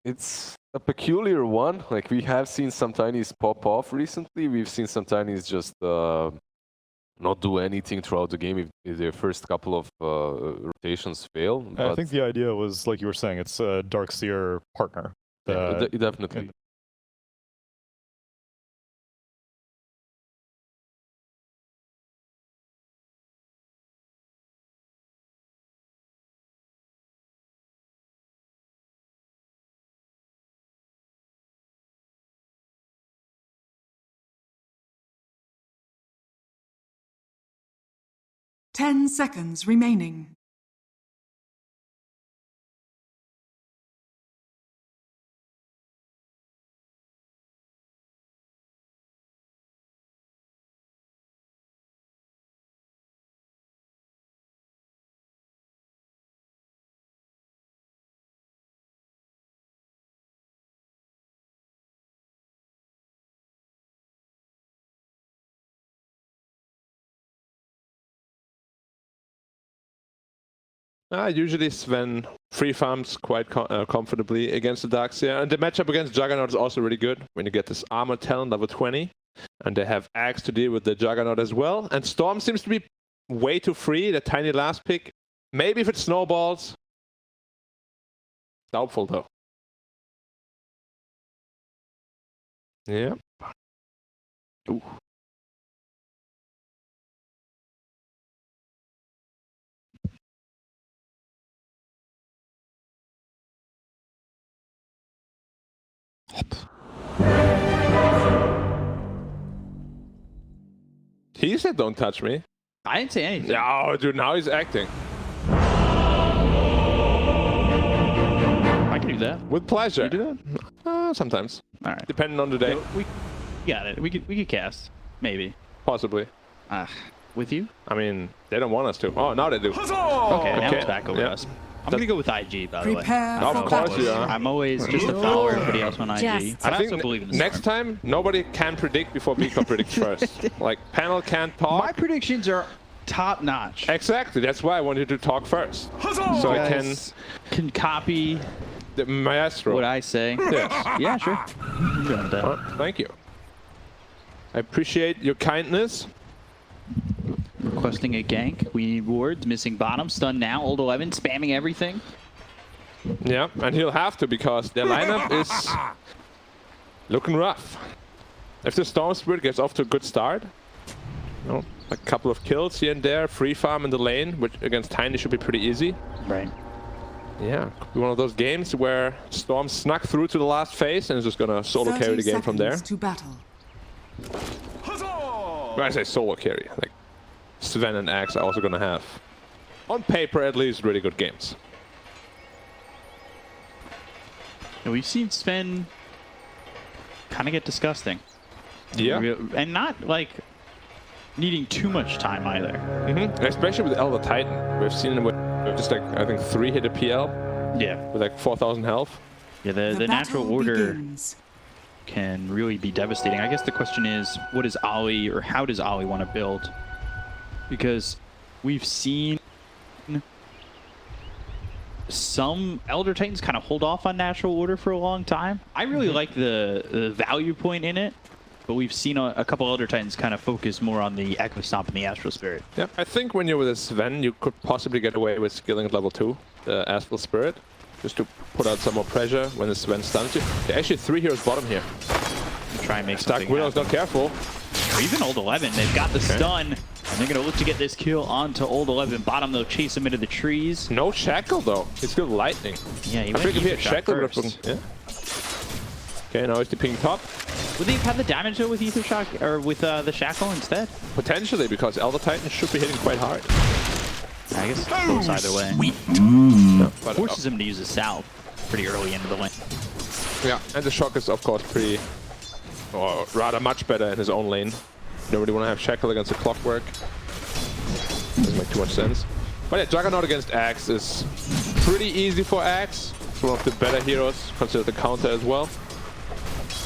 It's a peculiar one. Like, we have seen some Tinies pop off recently. We've seen some Tinies just not do anything throughout the game if their first couple of rotations fail. I think the idea was, like you were saying, it's a Darkseer partner. Yeah, definitely. Ten seconds remaining. Usually Sven free farms quite comfortably against the Darkseer. And the matchup against Juggernaut is also really good when you get this Armor Talent level 20. And they have Axe to deal with the Juggernaut as well. And Storm seems to be way too free, the tiny last pick. Maybe if it snowballs. Doubtful though. Yeah. Ooh. He said don't touch me. I didn't say anything. Oh, dude, now he's acting. I can do that. With pleasure. You do that? Sometimes. All right. Depending on the day. So we got it. We could cast. Maybe. Possibly. With you? I mean, they don't want us to. Oh, now they do. Okay, now it's back over us. I'm going to go with IG, by the way. Of course you are. I'm always just a follower. Everybody else on IG. I think also believe in the next time, nobody can predict before Vico predicts first. Like, panel can't talk. My predictions are top notch. Exactly. That's why I wanted to talk first. So I can copy the maestro. what I say. Yes. Yeah, sure. I'm doing that. Oh, thank you. I appreciate your kindness. Requesting a gank. We need wards. Missing bottom. Stun now. Old 11 spamming everything. Yeah, and he'll have to because their lineup is looking rough. If the Storm Spirit gets off to a good start, you know, a couple of kills here and there, free farm in the lane, which against Tiny should be pretty easy. Right. Yeah, could be one of those games where Storm snuck through to the last phase and is just gonna solo carry the game from there. To battle. When I say solo carry, like Sven and Axe are also gonna have, on paper at least, really good games. And we've seen Sven kind of get disgusting. Yeah. And not like needing too much time either. Especially with Elder Titan. We've seen him with just like, I think 3 hit a PL. Yeah. With like 4,000 health. Yeah, the natural order can really be devastating. I guess the question is, what does Ollie, or how does Ollie want to build? Because we've seen some Elder Titans kind of hold off on natural order for a long time. I really like the value point in it, but we've seen a couple Elder Titans kind of focus more on the Echo Stomp and the Astral Spirit. Yeah, I think when you're with a Sven, you could possibly get away with skilling at level 2, the Astral Spirit, just to put out some more pressure when the Sven stuns you. There are actually 3 heroes bottom here. Try and make Stack Willow's not careful. Or even Old 11, they've got the stun, and they're going to look to get this kill onto Old 11. Bottom, they'll chase him into the trees. No Shackle, though. He's good lightning. Yeah, he I think if he had Shackle, first. yeah. Okay, now he's the ping top. Would they have had the damage, though, with Ether Shock, or with the Shackle instead? Potentially, because Elder Titan should be hitting quite hard. I guess it goes either way. No, but, Forces him to use a salve pretty early into the lane. Yeah, and the Shock is, of course, pretty, or rather much better in his own lane. You don't really want to have Shackle against a Clockwork. Doesn't make too much sense. But yeah, Juggernaut against Axe is pretty easy for Axe. It's one of the better heroes, considered the counter as well.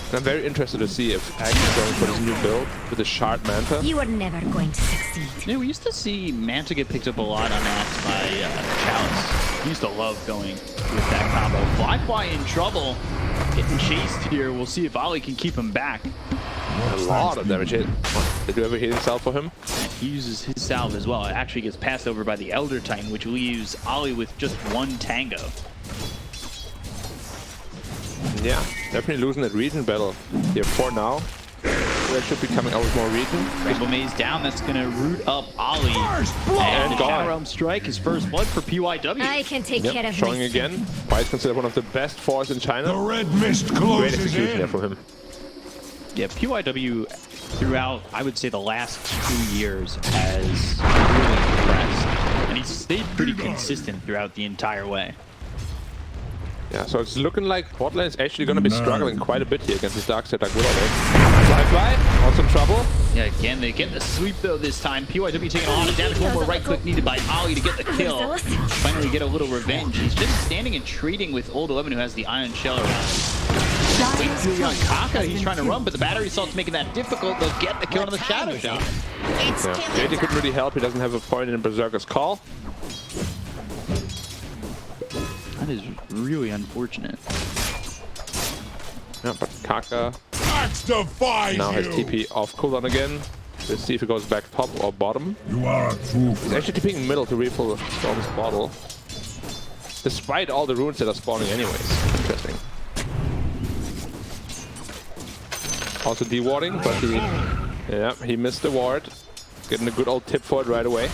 And I'm very interested to see if Axe is going for this new build with the Shard Manta. You are never going to succeed. Yeah, we used to see Manta get picked up a lot on that by Chalice. He used to love going with that combo. Fly in trouble. Getting chased here. We'll see if Ali can keep him back. A lot of damage hit. Did you ever hit himself for him? And he uses his salve as well. It actually gets passed over by the Elder Titan, which leaves Ali with just one tango. Yeah, definitely losing that region battle. They have 4 now. That should be coming out with more region. Rainbow Maze down. That's going to root up Ali. And the Shadow Realm Strike, his first blood for PYW. I can take care of Showing myself. again. Why is considered one of the best fours in China. The red mist Great closes execution there in. from him. Yeah, PYW throughout, I would say, the last 2 years has really impressed. And he's stayed pretty consistent throughout the entire way. Yeah, so it's looking like bot lane is actually going to be struggling quite a bit here against this Darkseid Dark Willow. Fly, also in trouble. Yeah, again, they get the sweep, though, this time. PYW taking a lot of damage. One more right click needed by Ali to get the kill. Finally get a little revenge. He's just standing and trading with Old 11, who has the Iron Shell around. Wait, Julie on Kaka. He's trying to run, but the battery assault's making that difficult. They'll get the kill on the Shadow Shot. It's Yeah, JT couldn't really help. He doesn't have a point in Berserker's Call. That is really unfortunate. Yeah, but Kaka Axe defies now has you. TP off cooldown again. Let's see if he goes back top or bottom. You are a true He's actually TPing middle to refill Storm's bottle. Despite all the runes that are spawning anyways. Interesting. Also dewarding, but he missed the ward. Getting a good old tip for it right away.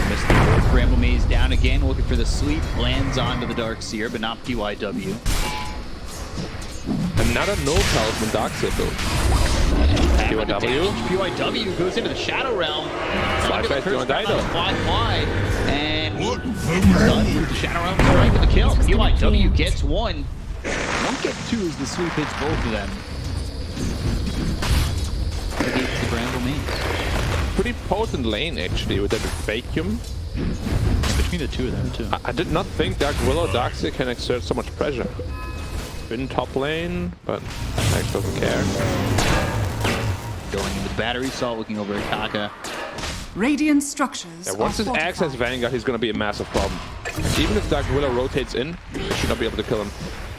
Missed the fourth. Bramble Maze down again, looking for the sweep. Lands onto the Darkseer, but not PYW. Another no talisman Darkseid build. PYW. PYW goes into the Shadow Realm. Flashback to Dino. Fly. And What the done man? with the Shadow Realm strike with the kill. PYW gets one. Won't get two as the sweep hits both of them. Against the Bramble Maze. Pretty potent lane actually with that vacuum. Yeah, between the two of them too. I did not think Dark Willow Darkseid can exert so much pressure. Been top lane, but Axe doesn't care. Going into the battery assault, looking over at Kaka. Radiant structures Yeah, once his are Axe has fortified. Vanguard, he's gonna be a massive problem. Even if Dark Willow rotates in, they should not be able to kill him.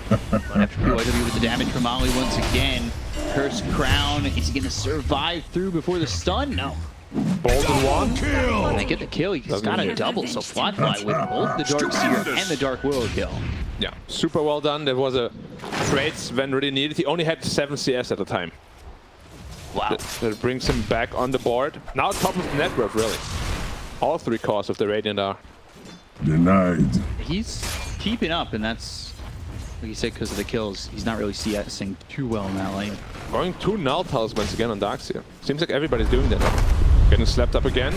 After PYW with the damage from Ollie once again. Cursed Crown, is he gonna survive through before the stun? No. Bold in one. Kill. When they get the kill, he's Doesn't got a need it. double, so Fly with both the Darkseer and the Dark Willow kill. Yeah, super well done. There was a trade Sven really needed. He only had 7 CS at the time. Wow. That brings him back on the board. Now top of the net worth, really. All 3 cores of the Radiant are. Denied. He's keeping up, and that's, like you said, because of the kills. He's not really CSing too well in that lane. Going 2 null talismans again on Darkseer. Seems like everybody's doing that now. Getting slapped up again.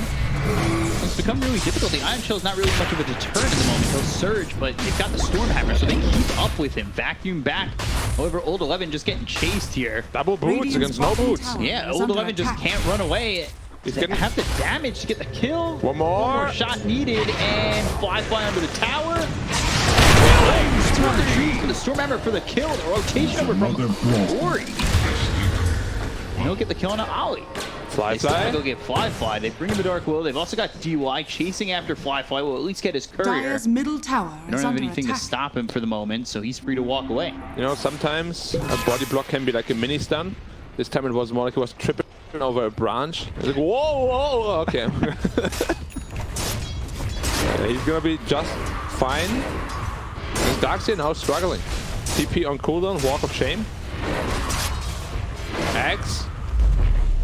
It's become really difficult. The Iron Shell's not really much of a deterrent at the moment. He'll surge, but they've got the Stormhammer, so they keep up with him. Vacuum back. However, Old 11 just getting chased here. Double boots Radiant's against no bottom boots. tower Yeah, is Old under 11 just attack. can't run away. He's They getting- have the damage to get the kill. One more. Shot needed, and Fly under the tower. Two on the trees for the Stormhammer for the kill. The rotation over Another from blow. Ori. And he'll get the kill on Ollie. Fly They still have to fly. go get Fly. They bring in the Dark Will. They've also got DY chasing after Fly. Will at least get his courier. Dyer's middle tower They don't is have under anything attack. to stop him for the moment, so he's free to walk away. You know, sometimes a body block can be like a mini stun. This time it was more like he was tripping over a branch. It's like, whoa, okay. He's gonna be just fine. And Darkseid now struggling. TP on cooldown, Walk of Shame. Axe.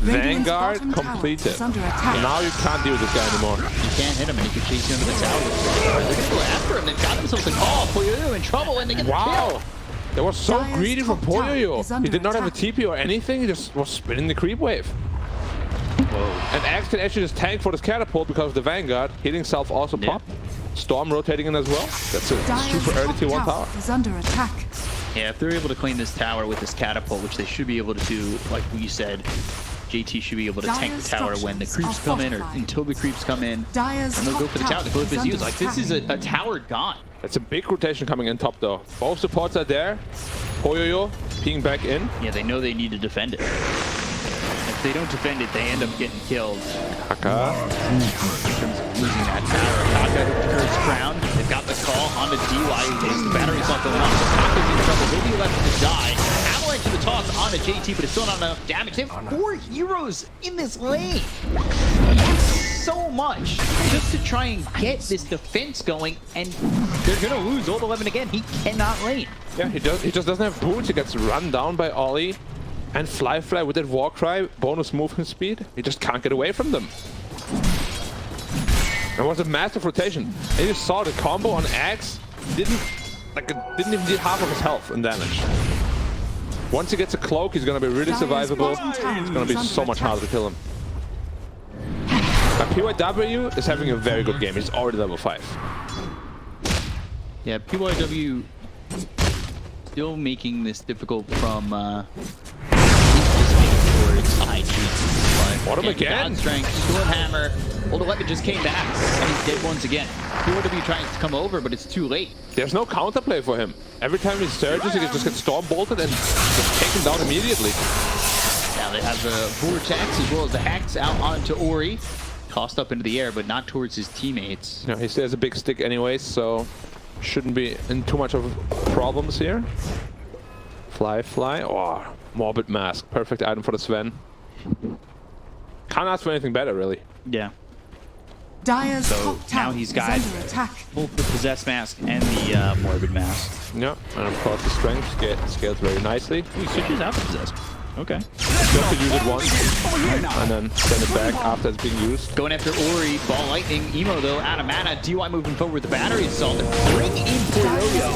Radiant's Vanguard bottom tower completed. is under attack. Now you can't deal with this guy anymore. You can't hit him, and he can chase you under the tower. They're gonna go after him. They've got themselves a call. Poyoyo in trouble, and they get the Wow! kill. That was so Dyer's greedy from top tower Poyoyo. is under He did not have a attack. TP or anything. He just was spinning the creep wave. And Axe can actually just tank for this catapult because of the Vanguard. Hitting self also Yeah. pop. Storm rotating in as well. That's a Dyer's super early top tier 1 tower. is under attack. Yeah, if they're able to claim this tower with this catapult, which they should be able to do, like we said, JT should be able to tank the tower when the creeps come in, or until the creeps come in. Dyer's And they'll go top for the tower. The tower clip is is used. under Like, this is attack. a tower gone. That's a big rotation coming in top though. Both supports are there. Poyoyo peeing back in. Yeah, they know they need to defend it. If they don't defend it, they end up getting killed Kaka. in terms of losing that that tower. Kaka curves crown. They've got the call onto DY. The battery's not going off. So Kaka's in trouble. He'll be left to die. Avalanche to the toss onto JT, but it's still not enough damage. They have 4 heroes in this lane. That's so much just to try and get this defense going, and they're gonna lose Old 11 again. He cannot lane. Yeah, he just doesn't have boots. He gets run down by Ollie. And Fly with that Warcry, bonus movement speed. He just can't get away from them. It was a massive rotation. And you saw the combo on Axe didn't even do half of his health in damage. Once he gets a cloak, he's gonna be really survivable. It's gonna be so much harder to kill him. But PYW is having a very good game. He's already level 5. Yeah, PYW still making this difficult from What him again? Strength, Stormhammer. Old 11 just came back, and he's dead once again. PYW trying to come over, but it's too late. There's no counterplay for him. Every time he surges, he just gets storm bolted and just taken down immediately. Now they have the Vortex as well as the Hex out onto Ori. Tossed up into the air, but not towards his teammates. Yeah, he still has a big stick anyways, so shouldn't be in too much of problems here. Fly. Oh, Morbid Mask. Perfect item for the Sven. Can't ask for anything better, really. Yeah. Dire's So top now tower he's is got under attack. both the Possessed Mask and the Morbid Mask. Yeah, and of course the strength scales very nicely. Ooh, he switches out the Possessed. Okay. You have to use it once, and then send it back after it's being used. Going after Ori, Ball Lightning, Emo though, out of mana. DY moving forward with the battery assault. Bring in Yo-Yo.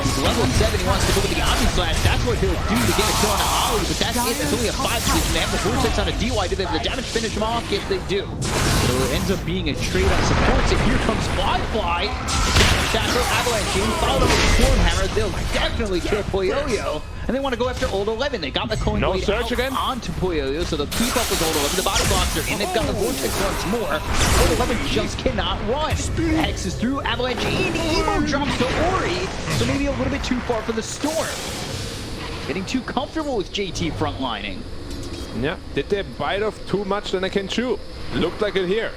He's level 7, he wants to go with the Omni Slash. That's what he'll do to get a kill on Ollie, but that's it. That's only a 5 position. They have the Vortex on a DY. Do they have the damage to finish him off? Yes, they do. So it ends up being a trade on supports, and here comes Fly. Shackle, Avalanche, followed up with the Stormhammer. They'll definitely kill Yo-Yo. And they want to go after Old 11. They got the coin No blade search out again? onto Yo-Yo, so they'll keep up with Old 11. The body blocks are in. They've got the Vortex once more. Old 11 just cannot run. Hex is through. Avalanche in. Emo drops to Ori. So maybe a little bit too far for the Storm. Getting too comfortable with JT frontlining. Yeah, did they bite off too much than I can chew? Looked like it here.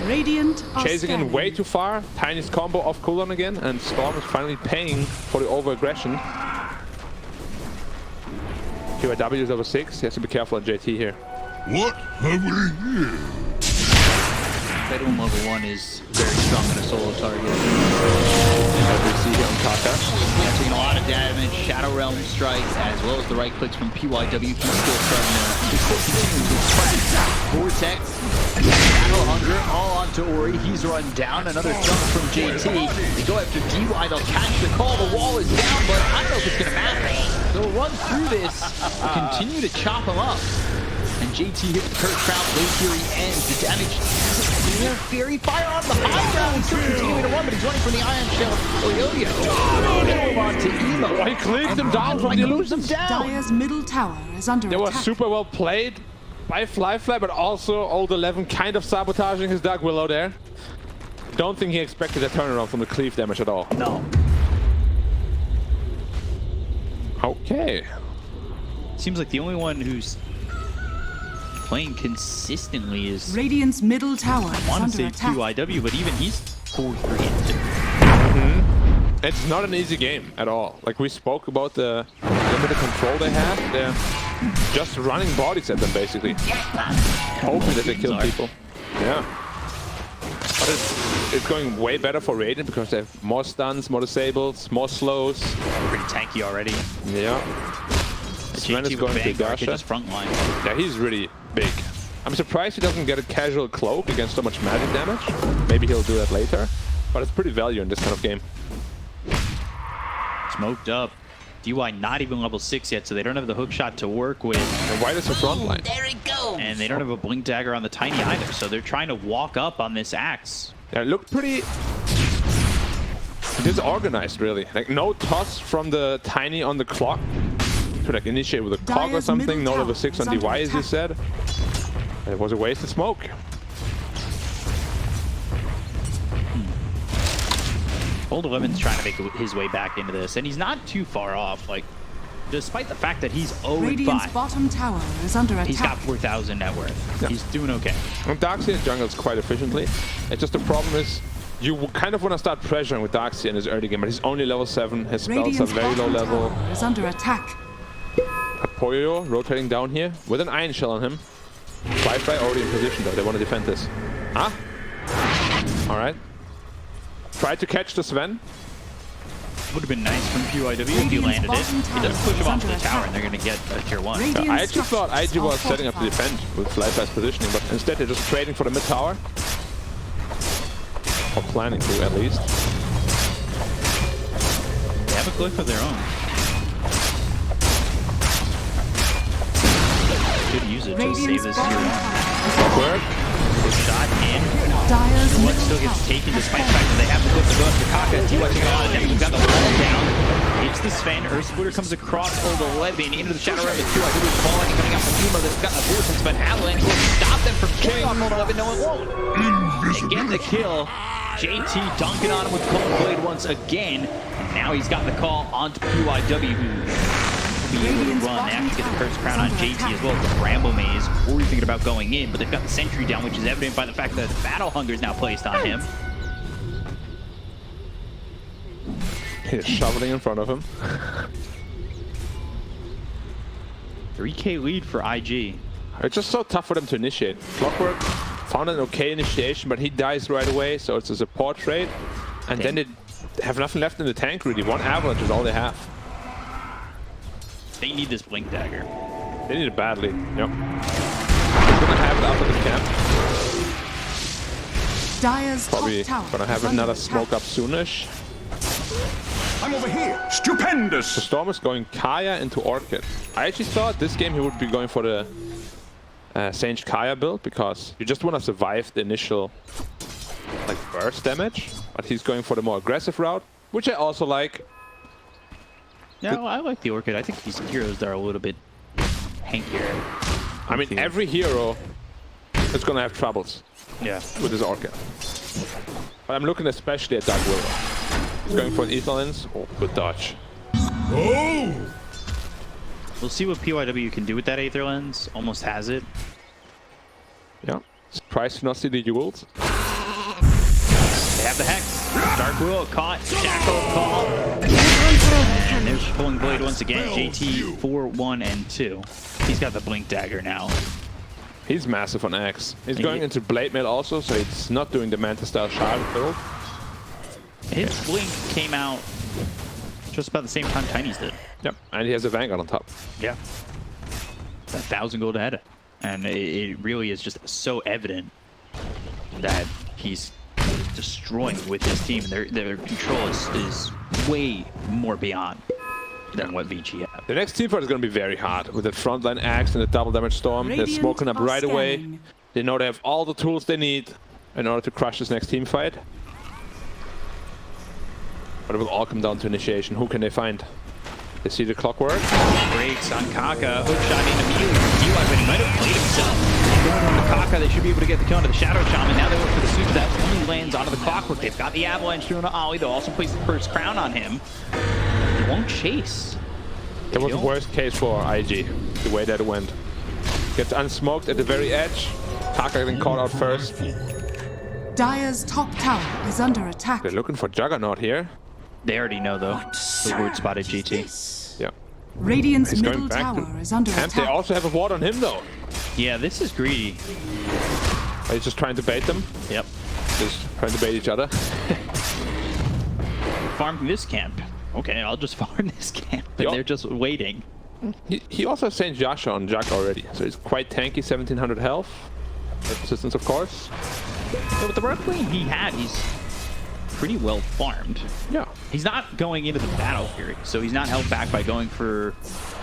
Radiant are Chasing in scanning. way too far. Tiny's combo off cooldown again, and Storm is finally paying for the over-aggression. QIW is over 6. He has to be careful on JT here. What have we here? Bedroom level 1 is very strong in a solo target. As we see here on Kaka. Yeah, taking a lot of damage. Shadow Realm strikes, as well as the right clicks from PYW. He's still starting to continue to spread. Vortex, Shadow Hunger, all onto Ori. He's run down. Another jump from JT. They go after DY. They'll catch the call. The wall is down, but I don't know if it's going to matter. They'll run through this. They'll continue to chop him up. And JT hits the Curse Crown. Blade Fury ends. The damage near Fury fire on the high ground. He's still continuing to run, but he's running from the Iron Shell. Yo-Yo. Kill on to Emo. He cleaved them down from the illusion. Dire's middle tower is under They were attack. super well played by Fly, but also Old 11 kind of sabotaging his Dark Willow there. Don't think he expected a turnaround from the cleave damage at all. No. Okay. Seems like the only one who's playing consistently is Radiant's middle tower is I want to under say attack. QIW, but even he's 4-3. It's not an easy game at all. Like we spoke about the limited control they have. They're just running bodies at them basically. Hoping that they kill people. Yeah. But it's going way better for Radiant because they have more stuns, more disables, more slows. Pretty tanky already. Yeah. Sven is JT going with to Vanguard Dasha. his front line. Yeah, he's really big. I'm surprised he doesn't get a casual cloak against so much magic damage. Maybe he'll do that later. But it's pretty value in this kind of game. Smoked up. DY not even level 6 yet, so they don't have the hook shot to work with. And why does the front line? And they don't have a blink dagger on the Tiny either, so they're trying to walk up on this axe. Yeah, it looked pretty disorganized, really. Like no toss from the Tiny on the clock to like initiate with a cog or Dire's something. middle No level tower 6 on is under DY, as you attack. said. It was a wasted smoke. Old 11's trying to make his way back into this, and he's not too far off. Like, despite the fact that he's 0-5. Radiant's bottom tower is under attack. He's got 4,000 net worth. Yeah. He's doing okay. And Darkseer jungles quite efficiently. It's just the problem is you kind of want to start pressuring with Darkseer in his early game, but he's only level 7. His spells Radiant's are very low bottom level. tower is under attack. Poyo rotating down here with an Iron Shell on him. Firefly already in position though. They want to defend this. Huh? Alright. Try to catch the Sven. Would have been nice from PYW if he landed it. He does push him off to the tower and they're going to get a tier 1. Radiant I actually thought IG structures was are setting up to defend with Firefly's positioning, but instead they're just trading for the mid tower. Or planning to, at least. They have a glyph of their own. Should use it to save this tier 1. Work. Good shot in. Dyer's What middle still gets tower taken despite the fact that they have to flip the go to Kaka. T1 taking a lot of damage. We've got the wall down. Hits the Sven. Earth Splitter comes across over 11 into the Shadow Realm. 2. I think it's falling coming out from Yuma that's got a boost from Sven. Avalanche will stop them from killing off Old 11. No, it won't. They get the kill. JT dunking on him with Cold Blade once again. And now he's got the call onto PYW, who will be able to run. They actually get the Curse Crown on JT as well as the Bramble Maze. Or thinking about going in, but they've got the Sentry down, which is evident by the fact that the Battle Hunger is now placed on him. He's shoveling in front of him. 3k lead for IG. It's just so tough for them to initiate. Clockwork found an okay initiation, but he dies right away, so it's a support trade. And then they have nothing left in the tank, really. 1 Avalanche is all they have. They need this Blink Dagger. They need it badly. Yep. He's gonna have it after the camp. Dyer's Probably top tower gonna have is under another attack. smoke up soonish. I'm over here. Stupendous. The Storm is going Kaya into Orchid. I actually thought this game he would be going for the Sanged Kaya build because you just want to survive the initial like burst damage, but he's going for the more aggressive route, which I also like. Yeah, well, I like the Orchid. I think these heroes are a little bit hankier. I mean, every hero is gonna have troubles with his Orchid. But I'm looking especially at Dark Willow. He's going for an Ether Lens. Oh, good dodge. Oh! We'll see what PYW can do with that Aether Lens. Almost has it. Yeah. Surprised to not see the Jewels. They have the Hex. Dark Willow caught. Shackle caught. And there's pulling Blade once again. JT 4-1 and 2. He's got the Blink Dagger now. He's massive on X. He's going into Blade Mail also, so he's not doing the Manta style shard build. His Blink came out just about the same time Tiny's did. Yep, and he has a Vanguard on top. Yeah. 1,000 gold ahead. And it really is just so evident that he's destroying with his team. Their control is way more beyond than what Vici had. The next team fight is going to be very hard with the frontline axe and the double damage storm. They're Radiant smoking up are right away. scanning. They know they have all the tools they need in order to crush this next team fight. But it will all come down to initiation. Who can they find? They see the Clockwork. Breaks on Kaka. Hook shot in immediately. Eli, but he might have played himself. Going on to Kaka, they should be able to get the kill onto the Shadow Shaman. Now they look for the sweep that only lands onto the Clockwork. They've got the Avalanche doing to Ollie. They'll also place the Curse Crown on him. They won't chase. That was the worst case for IG, the way that it went. Gets unsmoked at the very edge. Kaka getting caught out first. Dyer's top tower is under attack. They're looking for Juggernaut here. They already know, though. The word spotted GT. Yeah. Radiant's He's middle going back tower to is under camp. They attack. also have a ward on him though. Yeah, this is greedy. Are you just trying to bait them? Yep. Just trying to bait each other. Farm this camp. Okay, I'll just farm this camp. And Yup. they're just waiting. He also has Saint Joshua on Jack already, so he's quite tanky, 1700 health. Resistance, of course. So with the rough lane he had, he's pretty well farmed. Yeah. He's not going into the Battle Fury, so he's not held back by going for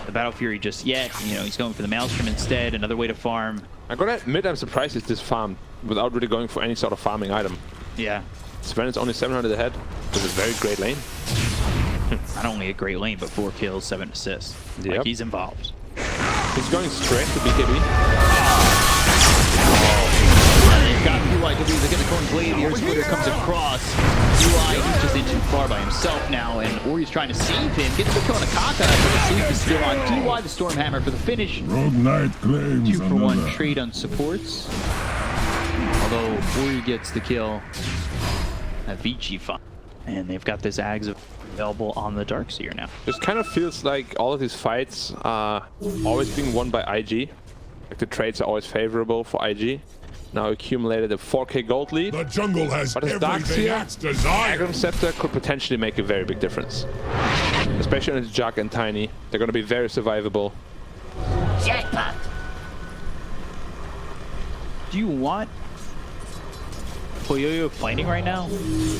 the Battle Fury just yet. You know, he's going for the Maelstrom instead, another way to farm. I gotta admit, I'm surprised it's this farm without really going for any sort of farming item. Yeah. Sven is only 700 ahead. It's a very great lane. Not only a great lane, but 4 kills, 7 assists. Yep. Like, he's involved. He's going straight to BKB. got PYW. They're going to go and play. The Earth Splitter comes across. UI, he's just in too far by himself now, and Ori's trying to save him. Gets the kill on Akaka, but the save is still on DY, the Stormhammer for the finish. Rogue Knight claims 2-for-1 trade on supports. Although Ori gets the kill at Vici fun. And they've got this Ags available on the Darkseer now. It kind of feels like all of these fights are always being won by IG. Like the trades are always favorable for IG. Now accumulated a 4k gold lead. The jungle has But his everything Darkseer, Axe desires. Aggrum Scepter could potentially make a very big difference. Especially on his Jug and Tiny. They're going to be very survivable. Jackpot. Do you want Poyoyo fighting right now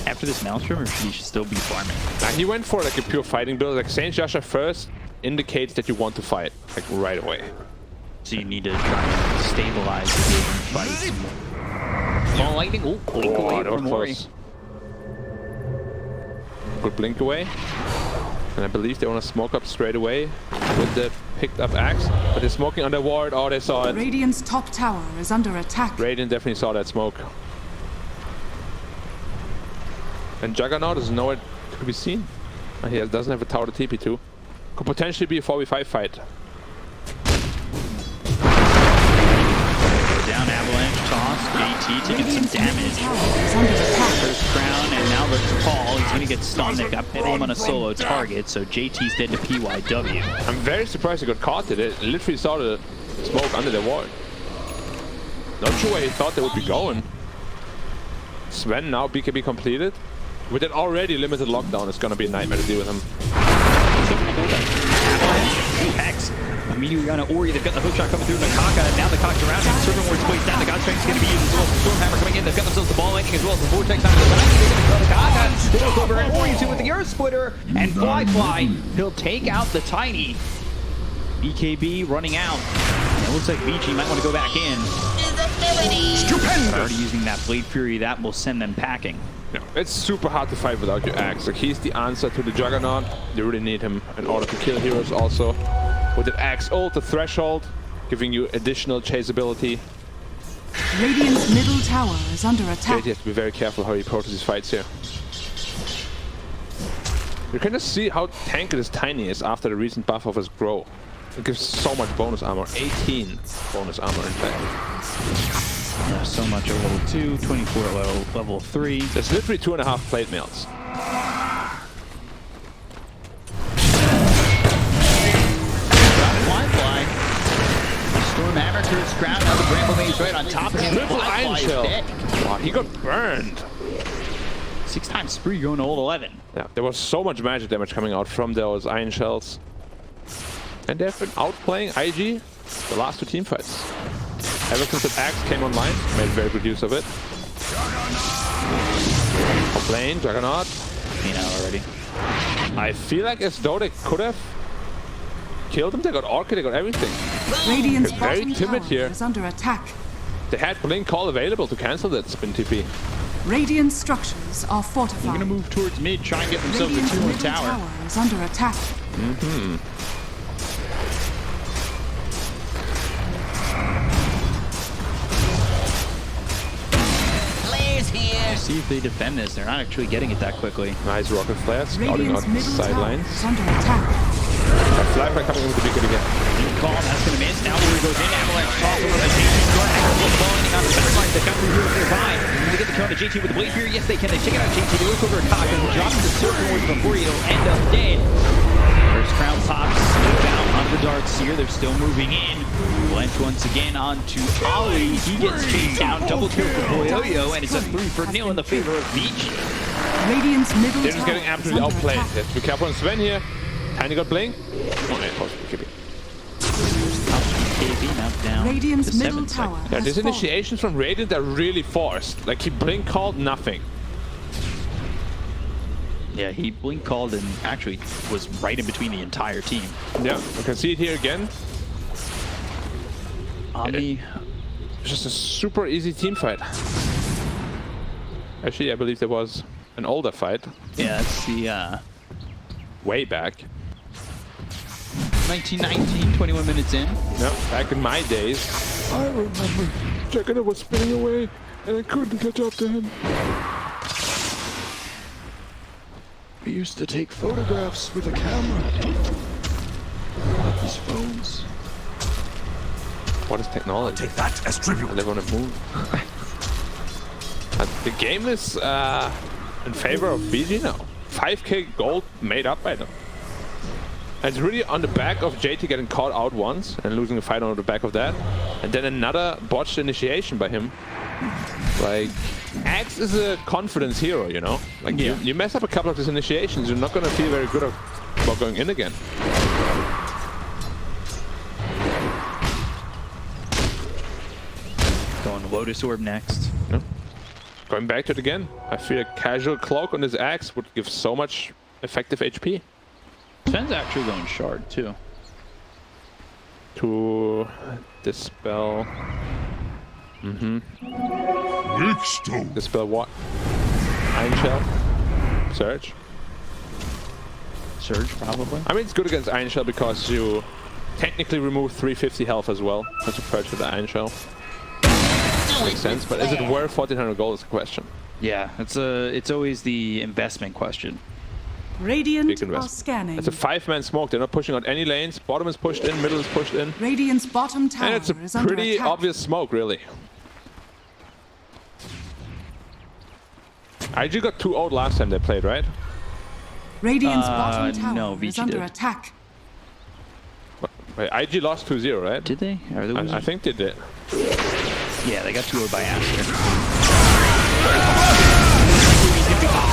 after this Maelstrom, or should he still be farming? He went for like a pure fighting build. Like Saint Joshua first indicates that you want to fight like right away. So you need to try and stabilize the game and fight some more. Ball lightning. Oh, blink away that was from Ori. close. Good blink away. And I believe they want to smoke up straight away with the picked up axe. But they're smoking under ward. Oh, they saw it. Radiant's top tower is under attack. Radiant definitely saw that smoke. And Juggernaut is nowhere to be seen. He doesn't have a tower to TP to. Could potentially be a 4v5 fight. Down avalanche toss. JT taking some Radiant's middle damage. tower is under attack. First crown, and now the call. He's gonna get stunned. They got him on a solo target, so JT's dead to PYW. I'm very surprised he got caught. It literally saw the smoke under the ward. Not sure where he thought they would be going. Sven now BKB completed. With an already limited lockdown, it's gonna be a nightmare to deal with him. Hex. Immediately on Ori, they've got the hook shot coming through Nakaka, and now the Cock's around him. Servant Ward's placed down, the Godstrength's going to be used as well. Stormhammer coming in, they've got themselves the ball lightning as well as the Vortex out of the back. They're going to kill Nakaka. They look over at Ori too with the Earth Splitter, and Fly. He'll take out the Tiny. BKB running out. And it looks like Vici might want to go back in. Stupendous. Already using that Blade Fury, that will send them packing. Yeah, it's super hard to fight without your axe. Like he's the answer to the Juggernaut. You really need him in order to kill heroes also. With the axe ult, the threshold, giving you additional chaseability. Radiant's middle tower is under attack. JT has to be very careful how he approaches these fights here. You can just see how tanky this Tiny is after the recent buff of his Grow. It gives so much bonus armor, 18 bonus armor in fact. Yeah, so much at level 2, 24 at level 3. There's literally 2.5 plate mails. Fly. Stormhammer to his crown. Now the Bramble Maze right on top of him. Triple Iron is Shell. dead. Wow, he got burned. 6 times spree going to ult 11. Yeah, there was so much magic damage coming out from those Iron Shells. And they've been outplaying IG the last 2 team fights. Ever since that Axe came online, made very good use of it. Top lane, Juggernaut. Already. I feel like as though they could have killed him. They got Orchid, they got everything. Radiant's They're very bottom timid tower here. is under attack. They had Blink Call available to cancel that spin TP. Radiant structures are fortified. They're going to move towards mid, try and get themselves a Radiant's 2-1 middle tower. tower is under attack. Blaze here. See if they defend this. They're not actually getting it that quickly. Nice Rocket Flare, scouting Radiant's out the middle tower sidelines. is under attack. Flyfire coming in with the beacon again. Call, that's going to miss. Now Ori goes in. Avalanche toss over the JT. The ball ending on the backline. They got through here nearby. They get the kill on the JT with the Blade Fury. Yes, they can. They take it out JT. They look over at Cock and drop the Serpent Ward before he'll end up dead. First crown pops down on the Darkseer. They're still moving in. Blanche once again onto Ollie. He gets chased down. Double kill for Poyoyo, and it's a 3-0 in the favor of Vici. Radiant's middle They're just tower getting is absolutely under outplayed. attack. Let's be careful on Sven here. Tiny got Blink. Oh, no, post BKB. KB now down Radiant's to middle 7 tower seconds. Yeah, has these fallen. initiations from Radiant are really forced. Like he Blink called nothing. Yeah, he blink called and actually was right in between the entire team. Yeah, you can see it here again. Omni, It's just a super easy team fight. Actually, I believe there was an older fight yeah, that's the way back. 1919, 21 minutes in. Yeah, back in my days. I remember Juggernaut was spinning away. And I couldn't catch up to him. We used to take photographs with a camera. These phones. What is technology? Take that as tribute. I live on a moon. The game is in favor of Vici now. 5k gold made up by them. And it's really on the back of JT getting caught out once and losing a fight on the back of that. And then another botched initiation by him. Like, Axe is a confidence hero, you know? Like, you mess up a couple of these initiations, you're not gonna feel very good about going in again. Going Lotus Orb next. Yeah. Going back to it again. I feel a casual cloak on this Axe would give so much effective HP. Sven's actually going Shard too. To dispel. Wigstone. Dispel what? Iron Shell? Surge? Surge, probably. I mean, it's good against Iron Shell because you technically remove 350 health as well as compared to the Iron Shell. Makes sense, but is it worth 1400 gold is the question. Yeah, it's always the investment question. Radiant Big are investment. scanning. It's a 5-man smoke. They're not pushing out any lanes. Bottom is pushed in, middle is pushed in. Radiant's bottom tower And it's is a under pretty attack. obvious smoke, really. IG got 2-0 last time they played, right? Radiant's bottom tower no, is Vici under did. attack. Wait, IG lost 2-0, right? Did they? Are those... I think they did. Yeah, they got 2-0 by Aster.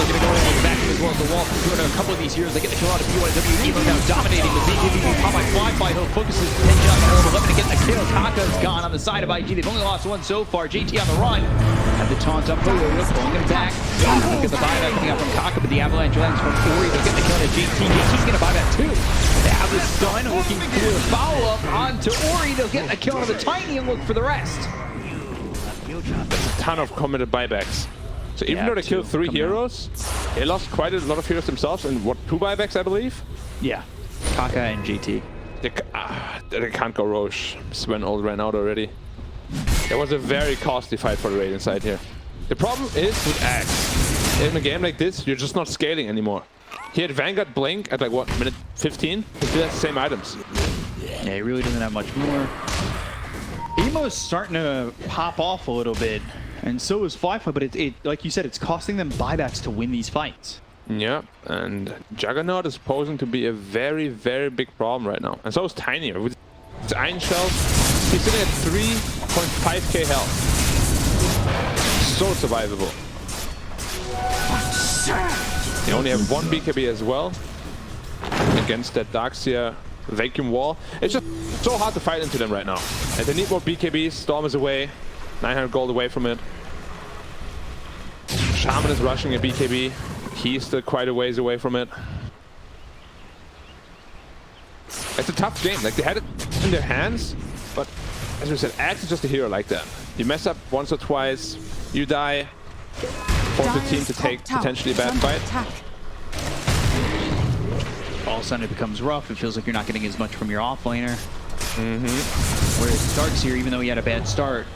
They're going to go in back as well as the wall. Doing a couple of these heroes. They get the kill out of B1 Evo now dominating the BKB. Pop by fly Hill focuses the attention on the hold 11 to get the kill. Kaka's gone on the side of IG. They've only lost one so far. JT on the run. Had the taunt up for Lotus, pulling him back. Look at the buyback coming out from Kaka, but the avalanche lands from Ori. They'll get the kill to JT. JT's going to buy that too. They have the stun, looking for the follow-up onto Ori. They'll get the kill on the Tiny and look for the rest. That's a ton of committed buybacks. So even though they killed 3 heroes, they lost quite a lot of heroes themselves in what, 2 buybacks, I believe? Yeah, Kaka and JT. They can't go Roche. Sven all ran out already. It was a very costly fight for the Radiant side here. The problem is with Axe. In a game like this, you're just not scaling anymore. He had Vanguard Blink at like what, minute 15? He still has the same items. Yeah, he really doesn't have much more. Emo's starting to pop off a little bit, and so is Flyfly, but it like you said, it's costing them buybacks to win these fights. Yeah, and Juggernaut is posing to be a very, very big problem right now. And so is Tiny. With his Iron Shells, he's sitting at 3.5k health. So survivable. They only have 1 BKB as well against that Darkseer vacuum wall. It's just so hard to fight into them right now. And they need more BKBs. Storm is away. 900 gold away from it. Shaman is rushing a BKB. He's still quite a ways away from it. It's a tough game. Like, they had it in their hands, but as we said, Axe is just a hero like that. You mess up once or twice, you die, force the team to take potentially a bad fight. All of a sudden it becomes rough. It feels like you're not getting as much from your offlaner. Whereas Darkseer, even though he had a bad start,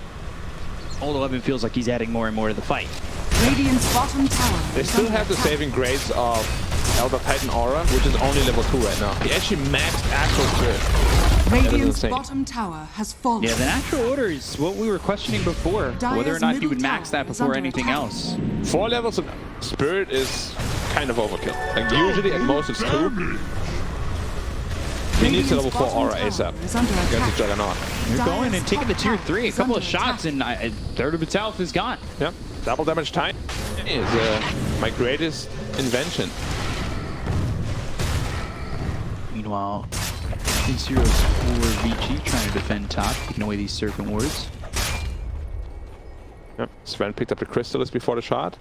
Old 11 feels like he's adding more and more to the fight. Radiant's bottom tower. They still have the saving grace of Elder Titan Aura, which is only level 2 right now. He actually maxed actual spirit. Radiant's bottom tower has fallen. Yeah, the natural order is what we were questioning before, whether or not he would max that before anything else. 4 levels of spirit is kind of overkill. Like, usually at most it's 2. He needs a level 4 aura ASAP against the Juggernaut. You're going and taking the tier 3, a couple of shots, and a third of its health is gone. Yep, double damage time is my greatest invention. Meanwhile, these heroes for Vici trying to defend top, taking away these serpent wards. Yep, Sven picked up the Crystallis before the shot.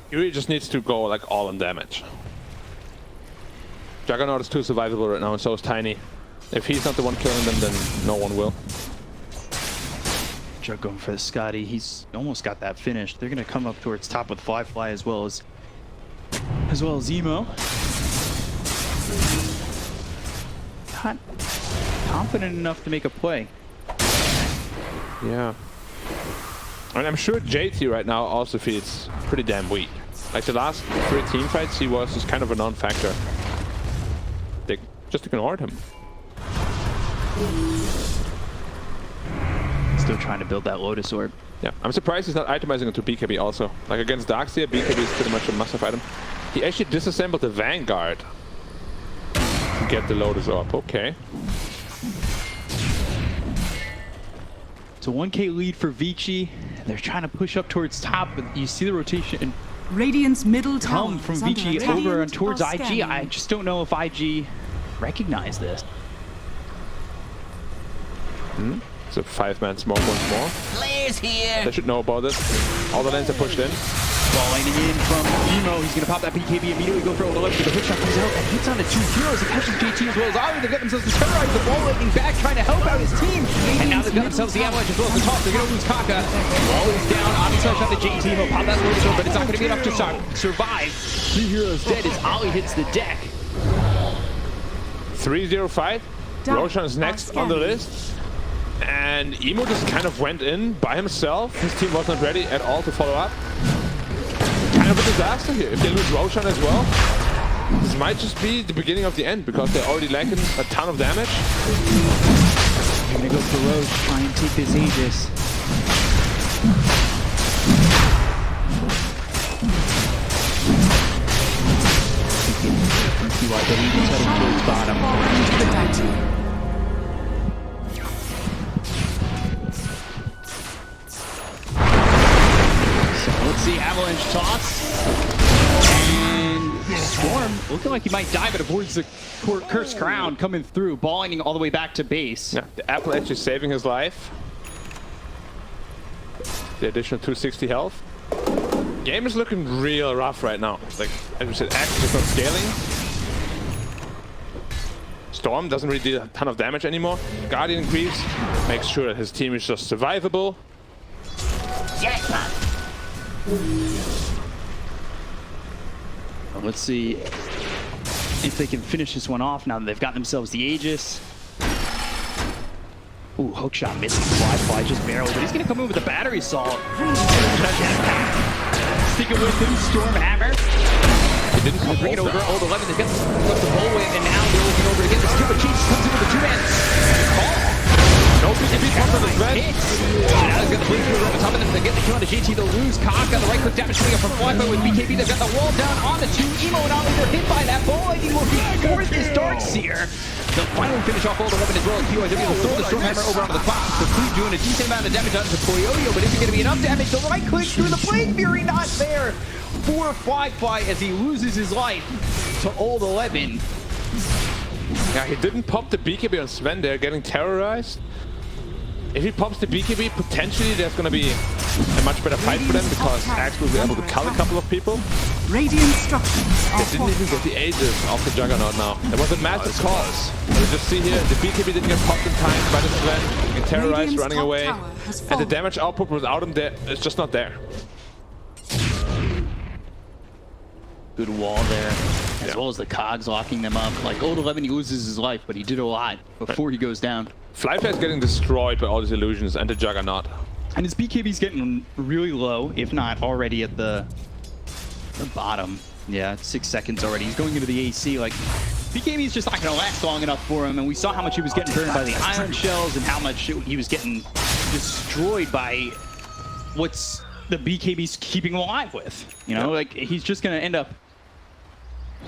He really just needs to go like all on damage. Juggernaut is too survivable right now, and so is Tiny. If he's not the one killing them, then no one will. Jug going for the Scotty. He's almost got that finished. They're going to come up towards top with Flyfly as well as Emo. Not confident enough to make a play. Yeah. And I'm sure JT right now also feels pretty damn weak. Like the last 3 team fights, he was just kind of a non-factor. They just ignored him. Still trying to build that Lotus Orb. Yeah, I'm surprised he's not itemizing into BKB also. Like against Darkseer, BKB is pretty much a must-have item. He actually disassembled the Vanguard to get the Lotus Orb. Okay. It's a 1k lead for Vici. They're trying to push up towards top, but you see the rotation Radiant's middle tower come from is under Vici attack. over and towards Are IG. scanning. I just don't know if IG recognize this. It's a 5-man smoke once more. Blaze here. They should know about this. All the lanes are pushed in. Ball lining in from Emo. He's going to pop that BKB immediately, go for a left. The hook shot comes out and hits onto 2 heroes. It catches JT as well as Ali. They've got themselves to terrorize the ball lightning back, trying to help out his team. And now they've got themselves the Avalanche as well as the top. They're going to lose Kaka. Wall is down. Omni charge on the JT. He'll pop that Lotus Orb, but it's not going to be enough to survive. 3 heroes dead as Ali hits the deck. 3-0 fight. Roshan is next on the list. And Emo just kind of went in by himself. His team was not ready at all to follow up. Kind of a disaster here. If they lose Roshan as well, this might just be the beginning of the end because they're already lacking a ton of damage. They're going to go for Roche, try and take this Aegis. BYW heading towards bottom. Let's see, Avalanche toss. And Storm looking like he might die, but avoids the Cursed Crown coming through, balling all the way back to base. Yeah, the Apple actually saving his life. The additional 260 health. Game is looking real rough right now. Like, as we said, Axe is not scaling. Storm doesn't really do a ton of damage anymore. Guardian creeps, makes sure that his team is just survivable. Jackpot. Well, let's see if they can finish this one off now that they've got themselves the Aegis. Ooh, hookshot missing. Fly just barely, but he's going to come in with a battery assault. Sticking with him, Stormhammer. He didn't come Bring it over, over. old 11. They've got the ball with, and now they're looking over to get this kill, but Chase comes in with a 2-man call. No BKB comes on the threat. Now he's got the blink through on the top of them. They get the kill on the JT. They'll lose Kaka. The right click damage coming up from Flyboy with BKB. They've got the wall down on the 2. Emo and Ollie, they're hit by that ball. I think will be for this Darkseer. They'll finally finish off old 11 as well as BYW. They'll throw the Stormhammer over onto the top. The crew doing a decent amount of damage onto Koyoyo, but is it going to be enough damage? The right click through the Blade Fury, not there. 4-5 fight as he loses his life to old 11. Yeah, he didn't pop the BKB on Sven. They're getting terrorized. If he pops the BKB, potentially there's going to be a much better fight for them because Axe will be able to kill a couple of people. Radiant structures are They didn't even get the Aegis off the Juggernaut now. There was a massive cause. You just see here, the BKB didn't get popped in time by the Sven. Get terrorized, Radiant's running top away. tower has And the fallen. damage output without him there, it's just not there. Good wall there, as well as the cogs locking them up. Like old 11, he loses his life, but he did a lot before he goes down. Flyfly is getting destroyed by all these illusions and the Juggernaut. And his BKB's getting really low, if not already at the bottom. Yeah, 6 seconds already. He's going into the AC. Like, BKB's just not going to last long enough for him. And we saw how much he was getting burned by the iron shells and how much he was getting destroyed by what's the BKB's keeping him alive with. You know, like, he's just going to end up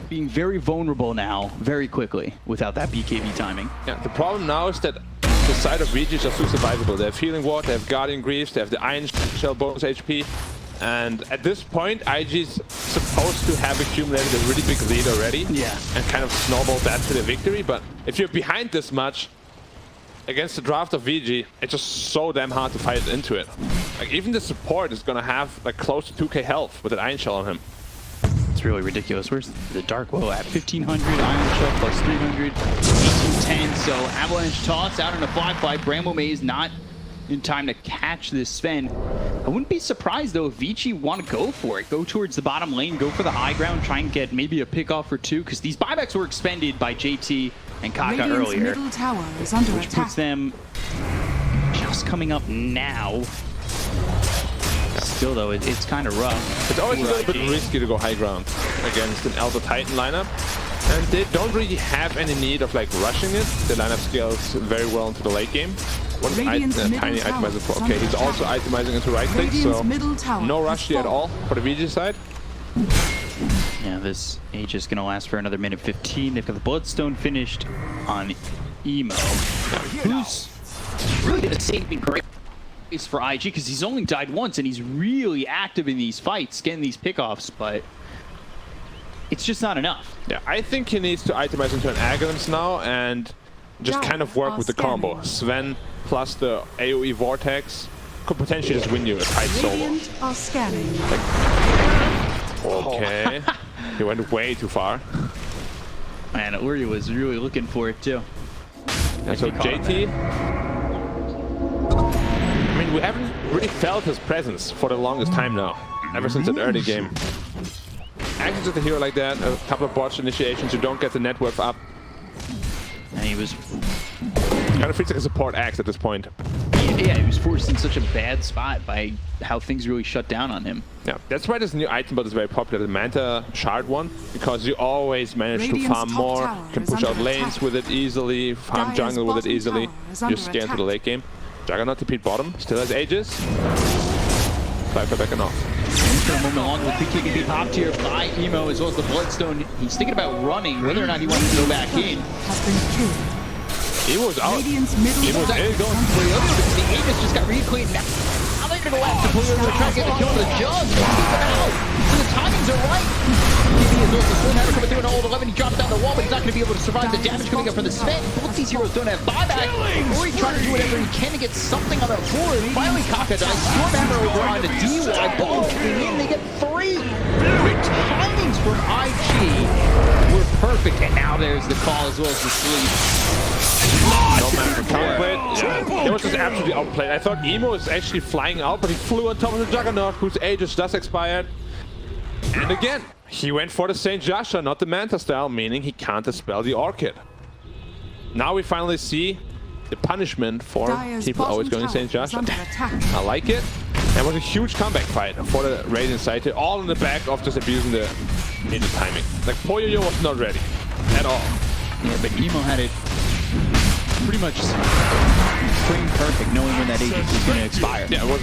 being very vulnerable now, very quickly, without that BKB timing. Yeah, the problem now is that the side of Vici is just too survivable. They have Healing Ward, they have Guardian Greaves, they have the Iron Shell bonus HP. And at this point, IG's supposed to have accumulated a really big lead already. Yeah. And kind of snowballed that to the victory. But if you're behind this much, against the draft of VG, it's just so damn hard to fight into it. Like, even the support is gonna have like close to 2k health with an Iron Shell on him. It's really ridiculous. Where's the Dark Woe at? 1500, Iron Shell plus 300, 1810. So Avalanche toss out on a fly. Bramble Maze not in time to catch this Sven. I wouldn't be surprised though if Vici want to go for it. Go towards the bottom lane, go for the high ground, try and get maybe a pick off or two, because these buybacks were expended by JT and Kaka Radiant's earlier, middle tower is under which attack. puts them just coming up now Still, though, it's kind of rough. It's always a little bit risky to go high ground against an Elder Titan lineup. And they don't really have any need of like rushing it. The lineup scales very well into the late game. One tiny itemizer for. Okay, he's also itemizing into right click, so no rush here at all for the Vici side. Yeah, this age is going to last for another minute 15. They've got the Bloodstone finished on Emo, who's really going to save me great for IG because he's only died once and he's really active in these fights, getting these pickoffs, but it's just not enough. Yeah, I think he needs to itemize into an Aghalim's now and just kind of work with the combo. Sven plus the AoE Vortex could potentially just win you a fight solo. Okay, he went way too far. Man, Uri was really looking for it too. And so JT, I mean, we haven't really felt his presence for the longest time now, ever since an early game. Actions with a hero like that, a couple of botched initiations, you don't get the net worth up. And he was kind of feels like a support axe at this point. Yeah, he was forced in such a bad spot by how things really shut down on him. Yeah, that's why this new item build is very popular, the Manta Shard one, because you always manage to farm more, can push out lanes with it easily, farm jungle with it easily, just scale into the late game. Juggernaut to Pete bottom, still has Aegis. Cypher back and off. For a moment long with the kick and be popped here by Emo as well as the Bloodstone. He's thinking about running, whether or not he wants to go back in. Emo's out. Emo's actually going for the other because the Aegis just got reclaimed. Now they're going to go after Puyo to try to get the kill on the Jug. Keep him out. So the timings are right. DB is also Storm Hammer coming through an old 11. He drops down the wall, but he's not going to be able to survive the damage coming up from the Sven. Both these heroes don't have buyback. Uri trying to do whatever he can to get something on the board. Finally, Kaka dies. Storm Hammer over on the DY. Both getting in. They get 3. The timings from IG were perfect. And now there's the call as well as the sleep. No man for counterplay. Yeah. It was just absolutely outplayed. I thought Emo was actually flying out, but he flew on top of the Juggernaut, whose Aegis just expired. And again, he went for the Saint Joshua, not the Manta style, meaning he can't dispel the Orchid. Now we finally see the punishment for people always going Saint Joshua. I like it. That was a huge comeback fight for the Radiant side here, all in the back of just abusing the Aegis timing. Like, Poyo was not ready at all. Yeah, but Emo had it pretty much frame perfect, knowing when that Aegis was going to expire. Yeah, it was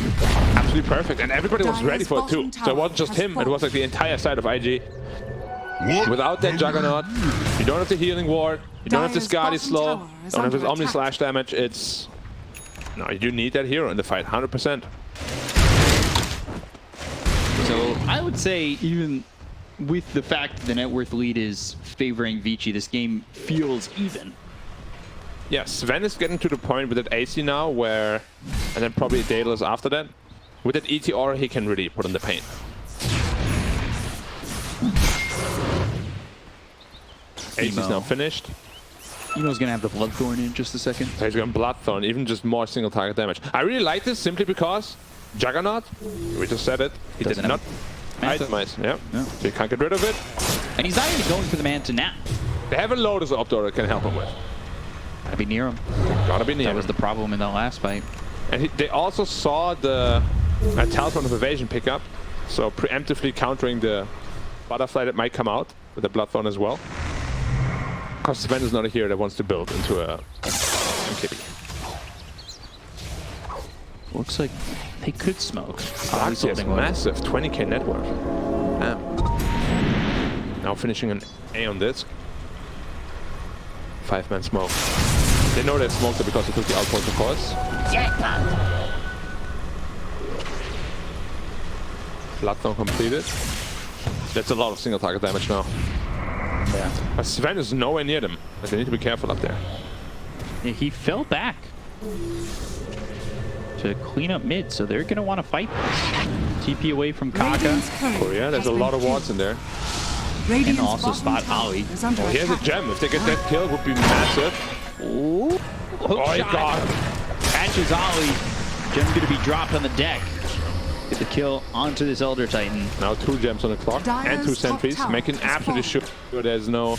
absolutely perfect, and everybody was ready for it too. So it wasn't just him, it was like the entire side of IG. Without that Juggernaut, you don't have the healing ward, you don't have the Skadi slow, you don't have his Omni Slash damage. It's... No, you do need that hero in the fight, 100%. So I would say even with the fact that the net worth lead is favoring Vici, this game feels even. Yeah, Sven is getting to the point with that AC now where, and then probably Daedalus after that. With that ET aura, he can really put in the pain. AC is now finished. Emo's gonna have the Bloodthorn in just a second. So he's going Bloodthorn, even just more single target damage. I really like this simply because Juggernaut, we just said it, he did not itemize. Yeah. So you can't get rid of it. And he's not even going for the Manta now. They have a Lotus up there that can help him with. Gotta be near him. Gotta be near him. That was the problem in the last fight. And they also saw the Talisman of Evasion pick up, so preemptively countering the Butterfly that might come out with the Bloodthorn as well. Because Sven is not a hero that wants to build into a kitty. Looks like they could smoke. Galaxy is massive, 20k net worth. Damn. Now finishing an A on this. 5-man smoke. They know they smoked it because they took the outpost, of course. Bloodthorn completed. That's a lot of single target damage now. Yeah. But Sven is nowhere near them. But they need to be careful up there. Yeah, he fell back to clean up mid, so they're going to want to fight this. TP away from Kaka. Korea, there's a lot of wards in there. And also spot Ali. Oh, here's a gem. If they get that kill, it would be massive. Ooh. Oh my god. Catches Ali. Gem's going to be dropped on the deck. Get the kill onto this Elder Titan. Now 2 gems on the clock and 2 sentries, making absolutely sure there's no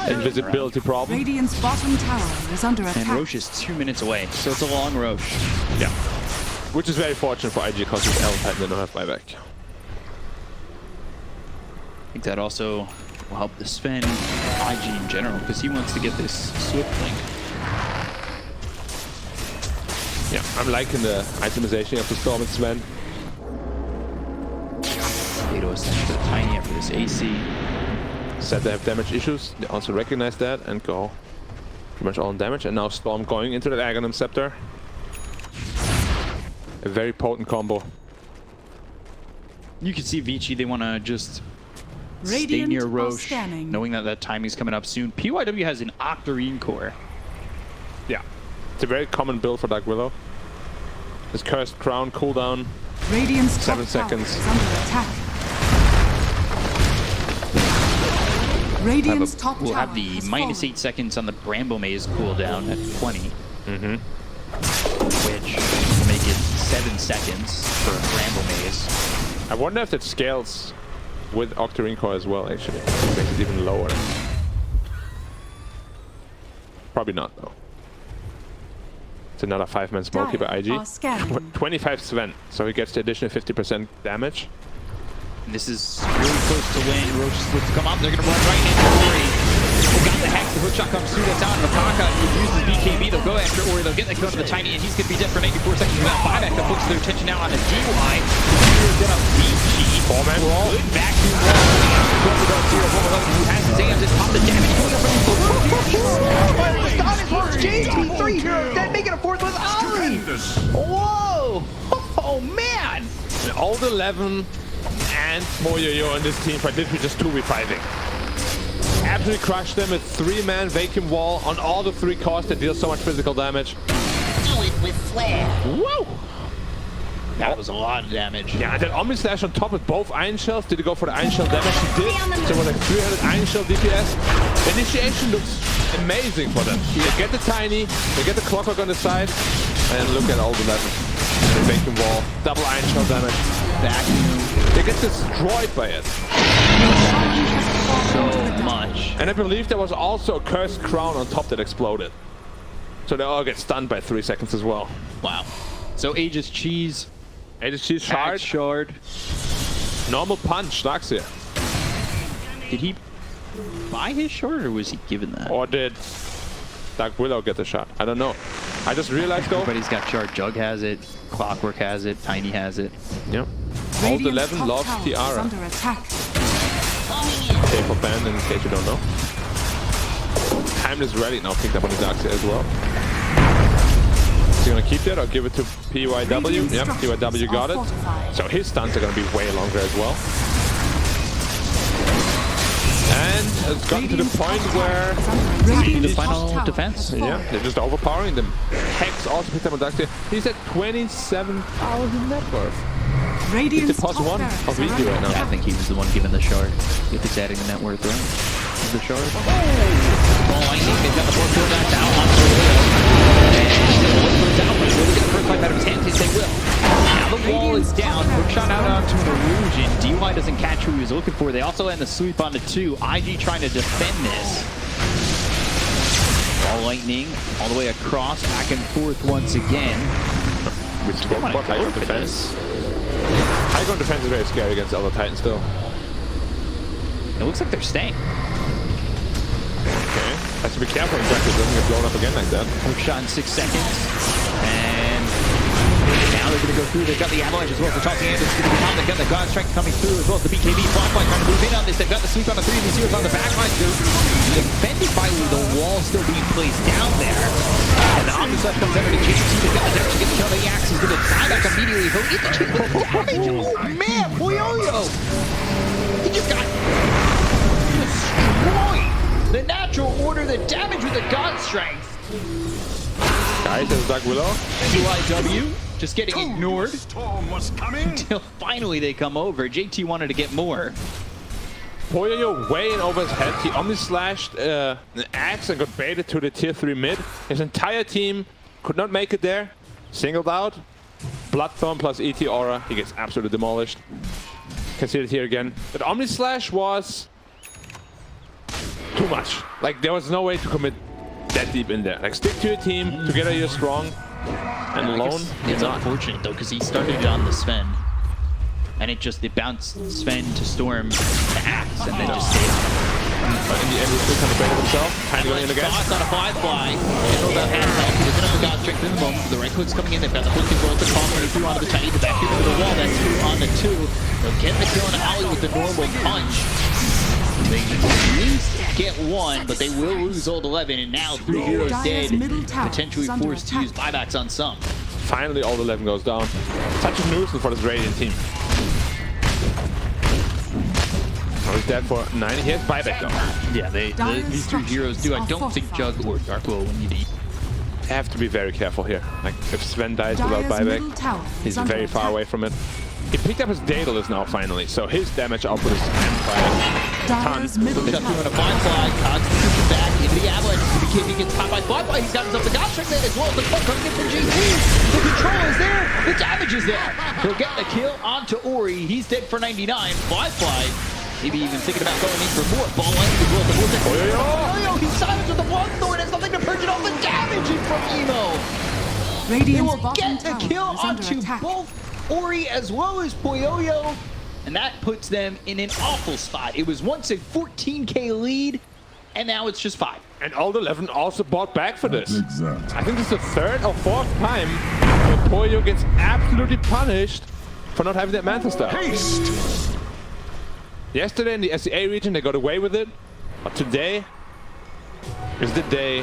invisibility problem. Radiant's bottom tower is under attack. And Roche is 2 minutes away, so it's a long Roche. Yeah. Which is very fortunate for IG because it's Elder Titan, they don't have buyback. I think that also will help the Sven IG in general because he wants to get this Swift link. Yeah, I'm liking the itemization of the Storm and Sven. Beto sends to the Tiny after this AC. Said they have damage issues. They also recognize that and go pretty much all in damage. And now Storm going into that Aghanim Scepter. A very potent combo. You can see Vici, they want to just stay Radiant near are Roche, scanning. knowing that that timing's coming up soon. PYW has an Octarine core. Yeah, it's a very common build for Dark Willow. This Cursed Crown cooldown. Radiant's top 7 tower seconds. is under attack. Radiant's top We'll tower have the has minus fallen. 8 seconds on the Bramble Maze cooldown at 20. Which will make it 7 seconds for a Bramble Maze. I wonder if that scales with Octarine Core as well, actually. It makes it even lower. Probably not, though. It's another 5-man smoky by IG. Are scanning. 25 Sven, so he gets the additional 50% damage. And this is really close to win. Roche is supposed to come up. They're going to run right into Ori. They got the Hex. The hookshot comes through. That's out. Rapaka uses BKB. They'll go after Ori. They'll get the kill to the Tiny, and he's going to be dead for 94 seconds. That buyback that puts their attention now on the DY. Here's going to Vici. 4-man wall. Good vacuum wall. Who has his hands and pop the damage going up from JT3 here. Then making a fourth with Ollie. Whoa. Oh, man. Old 11 and Moyoyo on this team fight, literally just 2v5ing. Absolutely crushed them with 3-man vacuum wall on all the 3 cores that deal so much physical damage. Do it with flair. Whoa! That was a lot of damage. Yeah, and then Omni Slash on top with both Iron Shells. Did he go for the Iron Shell damage? He did. So with like 300 Iron Shell DPS. The initiation looks amazing for them. They get the Tiny, they get the Clockwork on the side, and look at all the levels. The vacuum wall, double Iron Shell damage. Vacuum. They get destroyed by it. So much. And I believe there was also a Cursed Crown on top that exploded. So they all get stunned by 3 seconds as well. Wow. So Aegis Cheese. Aegis Cheese Shard. Shard. Normal punch, Naxia. Did he buy his shard or was he given that? Or did Dark Willow get the shot? I don't know. I just realized though. Everybody's got shard. Jug has it. Clockwork has it. Tiny has it. Yep. Old Radiant's 11 top loves tower is Tiara. under attack. Okay, for band in case you don't know. Timeless Rally now picked up on the Naxia as well. Is he gonna keep that or give it to PYW? Yep, PYW got it. So his stuns are gonna be way longer as well. And it's gotten to the point where The final defense. yeah, they're just overpowering them. Hex also picked up on Daxia. He's at 27,000 net worth. He's Radiant's the plus top 1 barracks of are Vici under right now. Yeah, I think he was the one given the shard. If it's adding the net worth, right? Of the shard. Oh, Lightning. They've got the 4-4 back down on down. Will they get the first fight out of his hands? Yes, they will. Now the wall is down. Hook shot out onto an illusion. DY doesn't catch who he was looking for. They also end the sweep on the 2. IG trying to defend this. Ball Lightning all the way across, back and forth once again. We spoke about high ground defense. High ground defense is very scary against Elder Titan still. It looks like they're staying. Okay. Has to be careful exactly, doesn't get blown up again like that. Hook shot in 6 seconds. And now they're going to go through. They've got the Avalanche as well. The tossing hand is going to be on. They've got the God Strength coming through as well as the BKB. Flashlight trying to move in on this. They've got the sweep on the 3 of these heroes on the back line. They're defended by the wall still being placed down there. And the Omnislash comes over to JT. They've got the damage to get the kill. The Axe is going to die back immediately. He'll get the kill. Damage. Oh, man. Boyoyo. He just got destroyed. The natural order, the damage with the God Strength. Guys, there's Dark Willow. PYW just getting ignored Storm was coming. until finally they come over. JT wanted to get more. Poyoyo way in over his head. He Omni slashed an axe and got baited to the tier 3 mid. His entire team could not make it there. Singled out. Bloodthorn plus ET Aura. He gets absolutely demolished. Can see it here again. But Omni Slash was too much. Like, there was no way to commit that deep in there. Like, stick to your team. Together you're strong. And alone, It's unfortunate though, because he started it on the Sven. And it bounced Sven to Storm to Axe, and then just stayed on him. But in the end, he still kind of baited himself. Kind of going in again. Thoughts on a Firefly. They know that handheld. He doesn't have the God strength in the moment. The right click's coming in. They've got the hook control at the top. 22 onto the tiny. The back here to the wall. That's 2 on the 2. They'll get the kill on Ollie with the normal punch. They at least get 1, but they will lose Old 11. And now 3 heroes dead. Potentially forced to use buybacks on some. Finally, Old 11 goes down. Such a nuisance for this Radiant team. Oh, he's dead for 90. He has buyback though. Yeah, these 2 heroes do. I don't think Jug or Darklo will need to eat. Have to be very careful here. Like, if Sven dies without buyback, he's very far away from it. He picked up his Daedalus now, finally, so his damage output is Dyer's middle Looks up tower. doing a Firefly. Cogs pushes back into the Avalanche. BKB gets popped by Firefly. He's got himself the God strength as well as the fuck coming in from JT. The control is there. The damage is there. He'll get the kill onto Ori. He's dead for 99. Firefly maybe even thinking about going in for more. Ball length as well. The Vortex. He's silenced with the Bloodthorn. Has nothing to purge it off the damage in from Emo. They Radiant's will bottom get the tower kill is under onto attack. both Ori as well as Poyoyo, and that puts them in an awful spot. It was once a 14k lead, and now it's just 5. And Old 11 also bought back for this. Exact. I think this is the 3rd or 4th time where Poyo gets absolutely punished for not having that Manta Style. Haste. Yesterday in the SEA region, they got away with it, but today is the day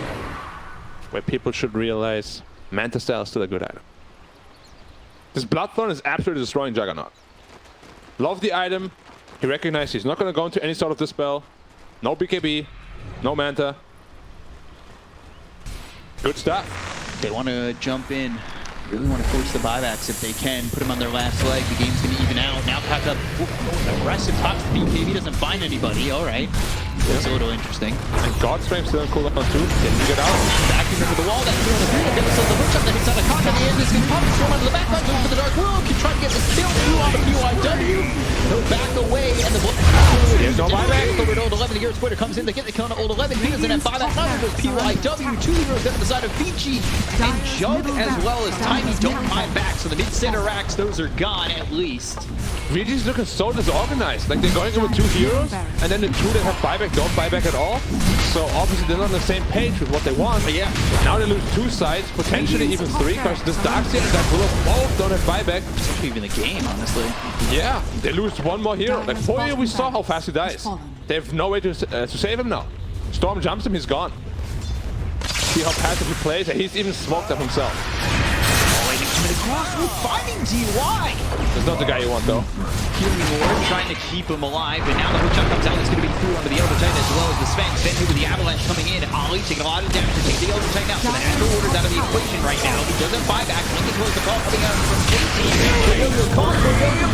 where people should realize Manta Style is still a good item. This Bloodthorn is absolutely destroying Juggernaut. Love the item. He recognized he's not going to go into any sort of dispel. No BKB, no Manta. Good stuff. They want to jump in, really want to force the buybacks if they can, put them on their last leg. The game's going to even out. Now pack up, aggressive talks to BKB, doesn't find anybody. All right, that's a little interesting. And God Strength still in cooldown too. Getting to get out. Back into the wall, that's 2 on the 3. Get themselves the hook shot that hits on the cock. At the end, this can pop. Storm onto the background, going for the Dark World. Can try to get this kill. 2 on the PYW. He'll back away, and the There's no buyback. Over to Old 11, the Gear Splitter comes in. They get the kill on Old 11. He doesn't have buyback. Neither does PYW. 2 heroes down to the side of Vici and Jug as well as Tiny don't mind back. So the mid-center racks, those are gone at least. Vigi's looking so disorganized. Like, they're going over 2 heroes, and then the 2 that have buyback don't buyback at all. So obviously they're not on the same page with what they want. But yeah, Now they lose 2 sides, potentially even 3, because this Darkseer and Darkula both don't have buyback. even the game, honestly. Yeah, they lose 1 more hero. Like, Poyo, we saw how fast he dies. They have no way to save him now. Storm jumps him, he's gone. See how passive he plays, and he's even smoked up himself. Finding DY. That's not the guy you want, though. Healing Ward, trying to keep him alive, but now the hook shot comes out. It's going to be through onto the Elder Titan as well as the Sven. Sven here with the Avalanche coming in. Ollie taking a lot of damage to take the Elder Titan out. So the Astral Order's out of the equation right now. He doesn't buy back. Looking towards the call coming out from JT.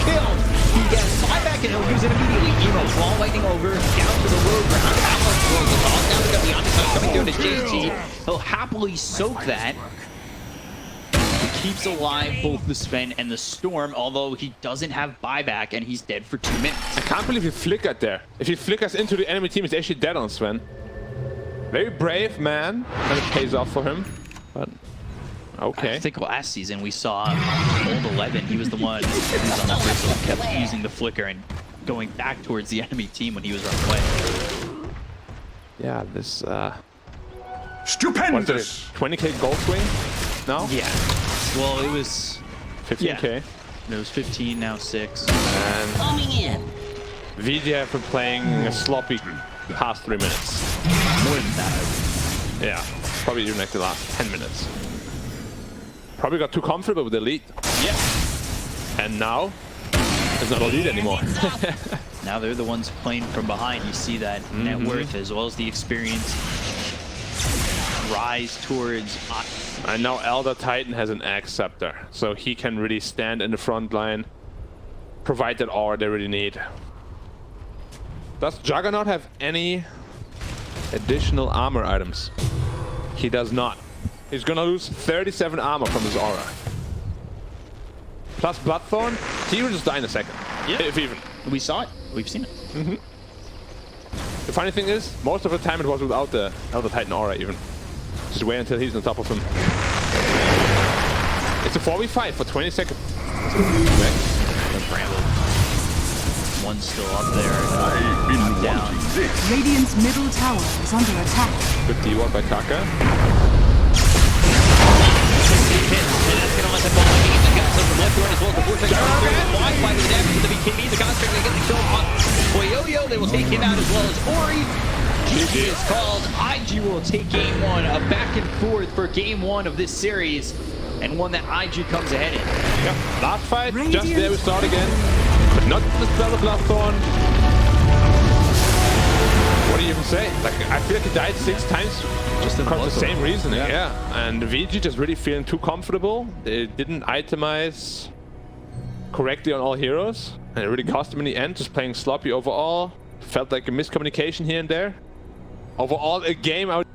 Kill. He gets buyback and he'll use it immediately. Emo, Wall lightning over, down to the low ground. Avalanche rolls the ball. Now we've got the Omniscience coming through to JT. He'll happily soak that. Keeps alive both the Sven and the Storm, although he doesn't have buyback and he's dead for 2 minutes. I can't believe he flickered there. If he flickers into the enemy team, he's actually dead on Sven. Very brave man, and it pays off for him. But okay. I think last season we saw Old 11. He was the one who was on that first one, kept using the flicker and going back towards the enemy team when he was running away. Yeah, this what's it? Stupendous. 20k gold swing now? Yeah. Well, it was 15k. Yeah. It was 15, now 6. And Coming in. VJ have been playing a sloppy past 3 minutes. More than that. Yeah, probably even like the last 10 minutes. Probably got too comfortable with the lead. Yeah. And now, it's not a lead anymore. Now they're the ones playing from behind. You see that net worth as well as the experience rise towards... And now Elder Titan has an Axe Scepter, so he can really stand in the front line, provide that aura they really need. Does Juggernaut have any additional armor items? He does not. He's gonna lose 37 armor from his aura. Plus Bloodthorn, he will just die in a second. Yeah. If even. We saw it. We've seen it. The funny thing is, most of the time it was without the Elder Titan aura even. Just wait until he's on top of him. It's a 4v5 for 20 seconds. One still up there. Knocked down. Radiant's middle tower is under attack. Good D-ward by Taka. They will take him out as well as Ori. GG is called. IG will take game one, a back and forth for game one of this series, and one that IG comes ahead in. Yeah, last fight, just there we start again. But not the spell of Bloodthorn. What do you even say? Like, I feel like he died 6 times just because of the same reasoning. Yeah. And Vici just really feeling too comfortable. They didn't itemize correctly on all heroes, and it really cost him in the end, just playing sloppy overall. Felt like a miscommunication here and there. Overall, a game I would